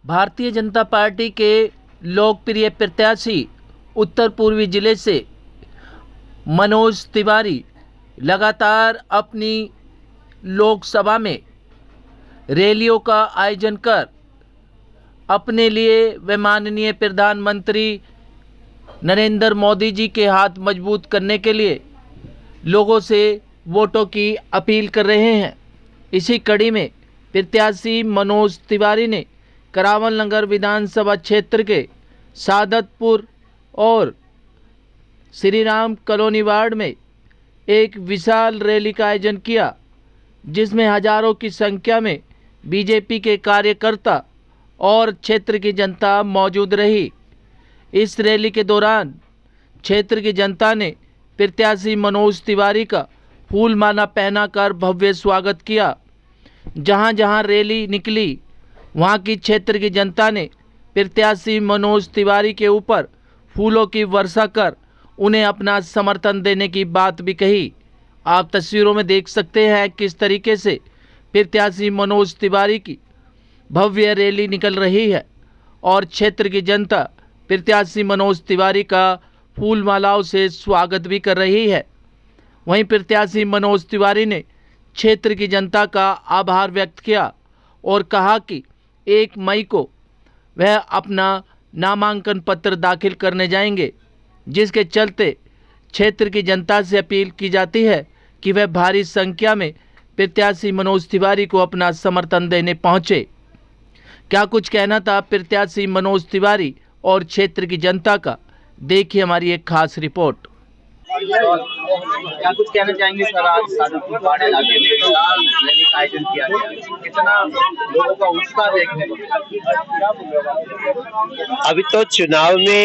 Bharatiya Janata party के लोकप्रिय प्रत्याशी उत्तर पूर्वी जिले से मनोज तिवारी लगातार अपनी लोकसभा में रैलियों का आयोजन कर अपने लिए व माननीय प्रधानमंत्री नरेंद्र मोदी जी के हाथ मजबूत करने के लिए लोगों से वोटों की अपील कर रहे हैं। इसी कड़ी में प्रत्याशी मनोज तिवारी ने करावल नगर विधानसभा क्षेत्र के सादतपुर और श्री राम कॉलोनी वार्ड में एक विशाल रैली का आयोजन किया, जिसमें हजारों की संख्या में बीजेपी के कार्यकर्ता और क्षेत्र की जनता मौजूद रही। इस रैली के दौरान क्षेत्र की जनता ने प्रत्याशी मनोज तिवारी का फूल माला पहनाकर भव्य स्वागत किया। जहां जहां रैली निकली, वहां की क्षेत्र की जनता ने प्रत्याशी मनोज तिवारी के ऊपर फूलों की वर्षा कर उन्हें अपना समर्थन देने की बात भी कही। आप तस्वीरों में देख सकते हैं किस तरीके से प्रत्याशी मनोज तिवारी की भव्य रैली निकल रही है और क्षेत्र की जनता प्रत्याशी मनोज तिवारी का फूल मालाओं से स्वागत भी कर रही है। वहीं प्रत्याशी मनोज तिवारी ने क्षेत्र की जनता का आभार व्यक्त किया और कहा कि 1 मई को वह अपना नामांकन पत्र दाखिल करने जाएंगे, जिसके चलते क्षेत्र की जनता से अपील की जाती है कि वह भारी संख्या में प्रत्याशी मनोज तिवारी को अपना समर्थन देने पहुंचे। क्या कुछ कहना था प्रत्याशी मनोज तिवारी और क्षेत्र की जनता का, देखिए हमारी एक खास रिपोर्ट। क्या कुछ कहना चाहेंगे सर? आज सादतपुर वार्ड इलाके में रैली का आयोजन किया गया, कितना लोगों का उत्साह देखने को मिला? अभी तो चुनाव में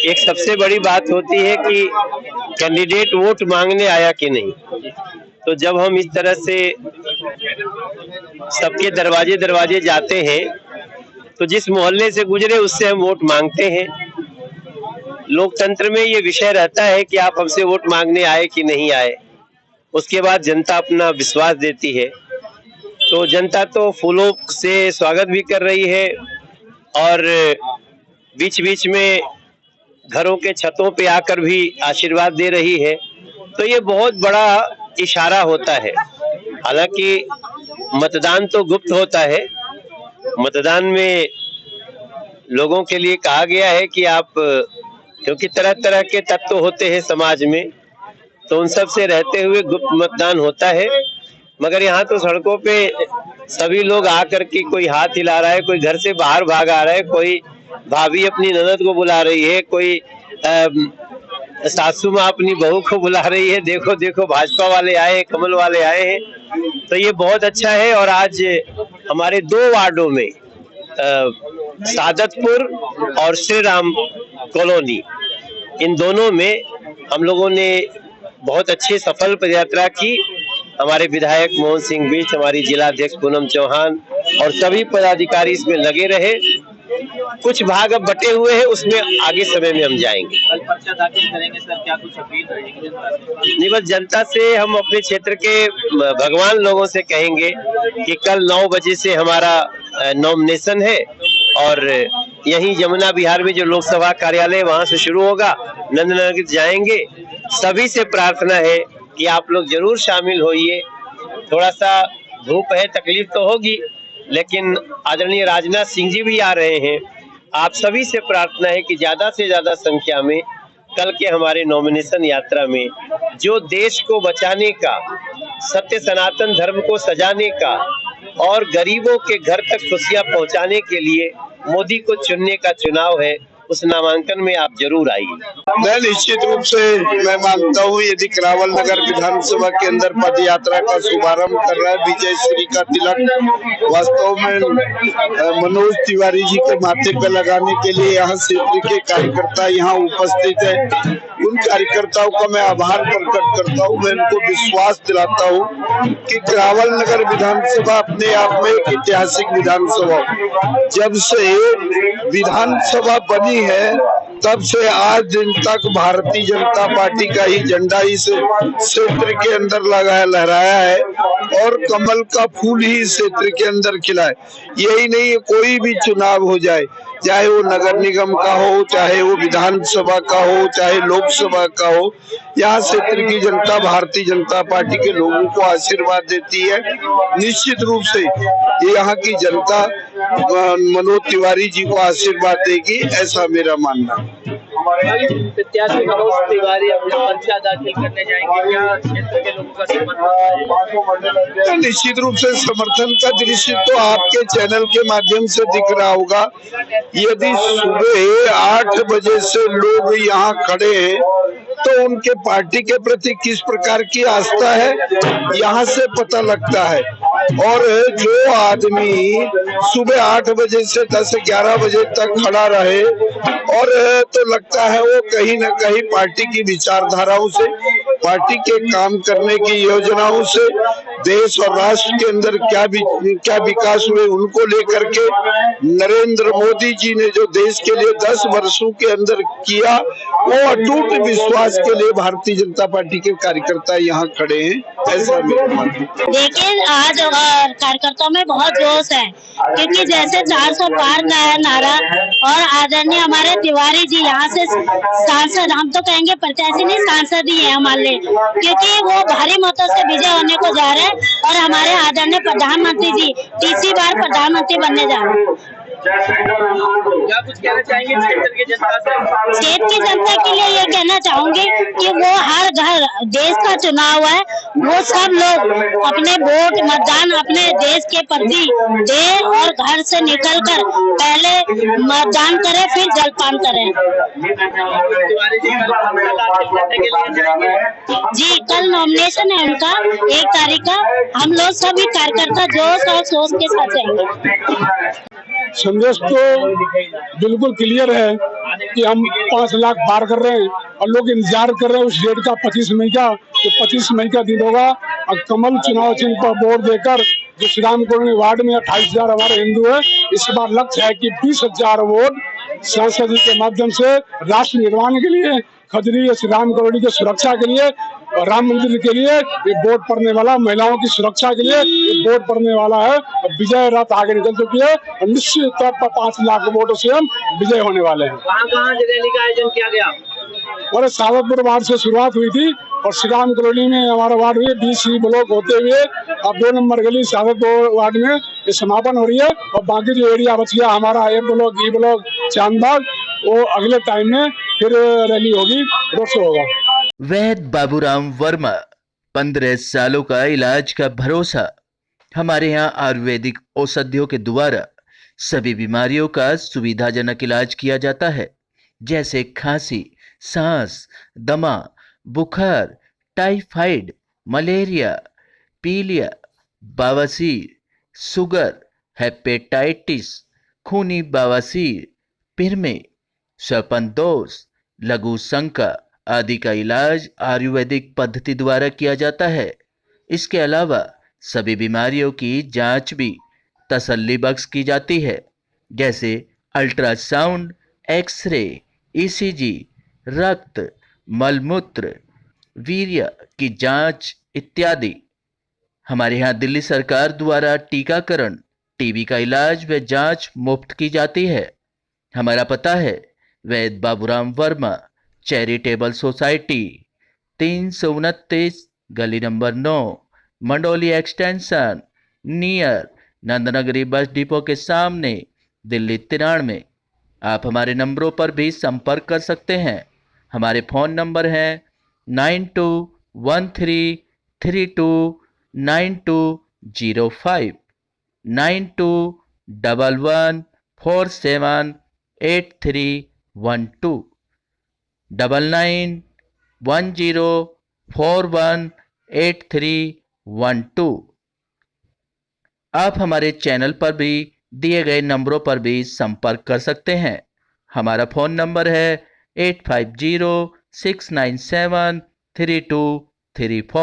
एक सबसे बड़ी बात होती है कि कैंडिडेट वोट मांगने आया कि नहीं। तो जब हम इस तरह से सबके दरवाजे दरवाजे जाते हैं तो जिस मोहल्ले से गुजरे उससे हम वोट मांगते हैं। लोकतंत्र में ये विषय रहता है कि आप हमसे वोट मांगने आए कि नहीं आए, उसके बाद जनता अपना विश्वास देती है। तो जनता तो फूलों से स्वागत भी कर रही है और बीच बीच में घरों के छतों पे आकर भी आशीर्वाद दे रही है। तो ये बहुत बड़ा इशारा होता है। हालांकि मतदान तो गुप्त होता है, मतदान में लोगों के लिए कहा गया है कि आप, क्योंकि तरह तरह के तत्व होते हैं समाज में, तो उन सब से रहते हुए गुप्त मतदान होता है। मगर यहाँ तो सड़कों पे सभी लोग आकर के, कोई हाथ हिला रहा है, कोई घर से बाहर भाग आ रहा है, कोई भाभी अपनी ननद को बुला रही है, कोई सासू माँ अपनी बहू को बुला रही है। देखो देखो भाजपा वाले आए, कमल वाले आए हैं। तो ये बहुत अच्छा है। और आज हमारे 2 वार्डों में सादतपुर और श्री राम कॉलोनी, इन दोनों में हम लोगों ने बहुत अच्छी सफल पदयात्रा की। हमारे विधायक मोहन सिंह बिष्ट, हमारी जिला अध्यक्ष पूनम चौहान और सभी पदाधिकारी इसमें लगे रहे। कुछ भाग अब बटे हुए हैं, उसमें आगे समय में हम जाएंगे। कल पर्चा दाखिल करेंगे सर, क्या कुछ अपील रहेगी जनता से? नहीं, बस जनता से हम अपने क्षेत्र के भगवान लोगों से कहेंगे कि कल 9 बजे से हमारा नॉमिनेशन है और यहीं यमुना विहार में जो लोकसभा कार्यालय वहां से शुरू होगा, नंदनगर जाएंगे। सभी से प्रार्थना है कि आप लोग जरूर शामिल होइए। थोड़ा सा धूप है, तकलीफ तो होगी, लेकिन आदरणीय राजनाथ सिंह जी भी आ रहे हैं। आप सभी से प्रार्थना है कि ज्यादा से ज्यादा संख्या में कल के हमारे नॉमिनेशन यात्रा में जो देश को बचाने का, सत्य सनातन धर्म को सजाने का और गरीबों के घर तक खुशियां पहुंचाने के लिए मोदी को चुनने का चुनाव है, उस नामांकन में आप जरूर आइए। मैं निश्चित रूप से मैं मानता हूँ, यदि करावल नगर विधानसभा के अंदर पद यात्रा का शुभारंभ कर रहा है विजय श्री का तिलक वास्तव में मनोज तिवारी जी के माथे पे लगाने के लिए यहाँ क्षेत्र के कार्यकर्ता यहाँ उपस्थित है। उन कार्यकर्ताओं का मैं आभार प्रकट करता हूँ। मैं उनको विश्वास दिलाता हूँ कि करावल नगर विधानसभा अपने आप में एक ऐतिहासिक विधानसभा, जब से विधानसभा बनी है तब से आज दिन तक भारतीय जनता पार्टी का ही झंडा इस क्षेत्र के अंदर लहराया है और कमल का फूल ही इस क्षेत्र के अंदर खिला है। यही नहीं, कोई भी चुनाव हो जाए, चाहे वो नगर निगम का हो, चाहे वो विधानसभा का हो, चाहे लोकसभा का हो, यहाँ क्षेत्र की जनता भारतीय जनता पार्टी के लोगों को आशीर्वाद देती है। निश्चित रूप से यहाँ की जनता मनोज तिवारी जी को आशीर्वाद देगी, ऐसा मेरा मानना है। प्रत्याशी मनोज तिवारी अपना पर्चा दाखिल करने जाएंगे, क्या क्षेत्र के लोगों का समर्थन है? निश्चित रूप से समर्थन का दृश्य तो आपके चैनल के माध्यम से दिख रहा होगा। यदि सुबह 8 बजे से लोग यहाँ खड़े हैं तो उनके पार्टी के प्रति किस प्रकार की आस्था है यहाँ से पता लगता है। और जो आदमी सुबह 8 बजे से 10-11 बजे तक खड़ा रहे और तो लगता है वो कहीं न कहीं पार्टी की विचारधाराओं से, पार्टी के काम करने की योजनाओं से, देश और राष्ट्र के अंदर क्या विकास हुए उनको लेकर के नरेंद्र मोदी जी ने जो देश के लिए 10 वर्षों के अंदर किया, वो अटूट विश्वास के लिए भारतीय जनता पार्टी के कार्यकर्ता यहाँ खड़े हैं, ऐसा मेरा मानना है। लेकिन आज कार्यकर्ताओं में बहुत जोश है, क्योंकि जैसे 400 पार का है नारा और आदरणीय हमारे तिवारी जी यहाँ से सांसद, हम तो कहेंगे प्रत्याशी नहीं, सांसद ही है हमारे लिए, क्योंकि वो भारी मतों से विजय होने को जा रहे हैं और हमारे आदरणीय प्रधानमंत्री जी तीसरी बार प्रधानमंत्री बनने जा रहे हैं। क्या कुछ कहना चाहेंगे क्षेत्र की जनता से? क्षेत्र की जनता के लिए ये कहना चाहूंगी कि वो हर घर, देश का चुनाव है, वो सब लोग अपने वोट मतदान अपने देश के प्रति दे और घर से निकलकर पहले मतदान करें, फिर जलपान करें। जी, कल नॉमिनेशन है उनका 1 तारीख का। हम लोग सभी कार्यकर्ता जोश और सोच के साथ जाएंगे। संदेश तो बिल्कुल क्लियर है कि हम 5 लाख पार कर रहे हैं और लोग इंतजार कर रहे हैं उस डेट का 25 मई का। तो 25 मई का दिन होगा और कमल चुनाव चिन्ह पर वोट देकर जो श्री राम कॉलोनी वार्ड में 28,000 हमारे हिंदू है, इस बार लक्ष्य है कि 20,000 वोट सांसद जी के माध्यम से राष्ट्र निर्माण के लिए, खजरी श्री राम कॉलोनी की सुरक्षा के लिए और राम मंदिर के लिए ये वोट पड़ने वाला, महिलाओं की सुरक्षा के लिए ये वोट पड़ने वाला है। और विजय रात आगे निकल चुकी है और निश्चित तौर पर 5 लाख वोटों से हम विजय होने वाले हैं। कहाँ रैली का आयोजन किया गया? और सावतपुर वार्ड से शुरुआत हुई थी और श्री राम कॉलोनी में हमारा वार्ड हुई, DC ब्लॉक होते हुए अब 2 नंबर गली सावतपुर वार्ड में ये समापन हो रही है। और बाकी जो एरिया बच गया हमारा A block, E block, Chandbagh, वो अगले टाइम में फिर रैली होगी, रोड शो होगा। वैद्य बाबूराम वर्मा, 15 सालों का इलाज का भरोसा। हमारे यहाँ आयुर्वेदिक औषधियों के द्वारा सभी बीमारियों का सुविधाजनक इलाज किया जाता है, जैसे खांसी, सांस, दमा, बुखार, टाइफाइड, मलेरिया, पीलिया, बवासीर, शुगर, हेपेटाइटिस, खूनी बवासीर, पिरमे, श्वसन लघु शंका आदि का इलाज आयुर्वेदिक पद्धति द्वारा किया जाता है। इसके अलावा सभी बीमारियों की जांच भी तसल्ली बख्श की जाती है, जैसे अल्ट्रासाउंड, एक्सरे, ECG, रक्त, मलमूत्र, वीर्य की जांच इत्यादि। हमारे यहाँ दिल्ली सरकार द्वारा टीकाकरण, टीबी का इलाज व जांच मुफ्त की जाती है। हमारा पता है वैद्य बाबूराम वर्मा, चैरिटेबल सोसाइटी, 329 गली number 9, Mandoli extension, near Nand Nagri bus depot के सामने, दिल्ली 93। आप हमारे नंबरों पर भी संपर्क कर सकते हैं। हमारे फ़ोन नंबर हैं 9213329205, 9211478312, 9910418312। आप हमारे चैनल पर भी दिए गए नंबरों पर भी संपर्क कर सकते हैं। हमारा फ़ोन नंबर है 8506973234।